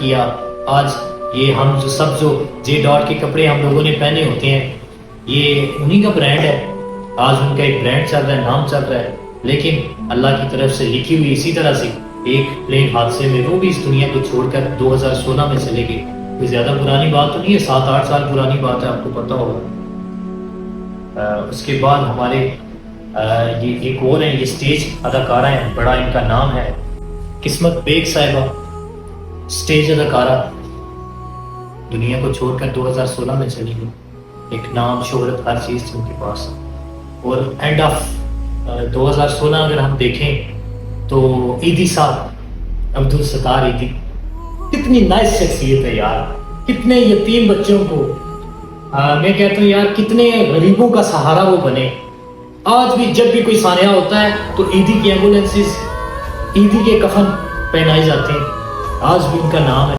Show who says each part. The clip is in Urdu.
Speaker 1: کیا. آج یہ ہم جو جے ڈاٹ کے کپڑے ہم لوگوں نے پہنے ہوتے ہیں یہ انہی کا برانڈ ہے. آج ان کا ایک برانڈ چل رہا ہے, نام چل رہا ہے, لیکن اللہ کی طرف سے لکھی ہوئی اسی طرح سے ایک پلین حادثے میں وہ بھی اس دنیا کو چھوڑ کر 2016 میں چلے گئے. کوئی زیادہ پرانی بات تو نہیں ہے, 7-8 سال پرانی بات ہے, آپ کو پتہ ہوگا. اس کے بعد ہمارے یہ ایک اور ہیں, یہ اسٹیج اداکارہ ہیں, بڑا ان کا نام ہے قسمت بیگ صاحبہ. اسٹیج اداکارہ دنیا کو چھوڑ کر 2016 میں چلی گئی. ایک نام, شہرت, ہر چیز تھی ان کے پاس. اور اینڈ آف 2016 اگر ہم دیکھیں تو عیدی صاحب, عبدالستار عیدی, کتنی نائس شخصیت ہے یار. کتنے یتیم بچوں کو میں کہتا ہوں یار, کتنے غریبوں کا سہارا وہ بنے. آج بھی جب بھی کوئی سانحہ ہوتا ہے تو عیدی کی ایمبولینسز, عیدی کے کفن پہنائے جاتے ہیں. آج بھی ان کا نام ہے.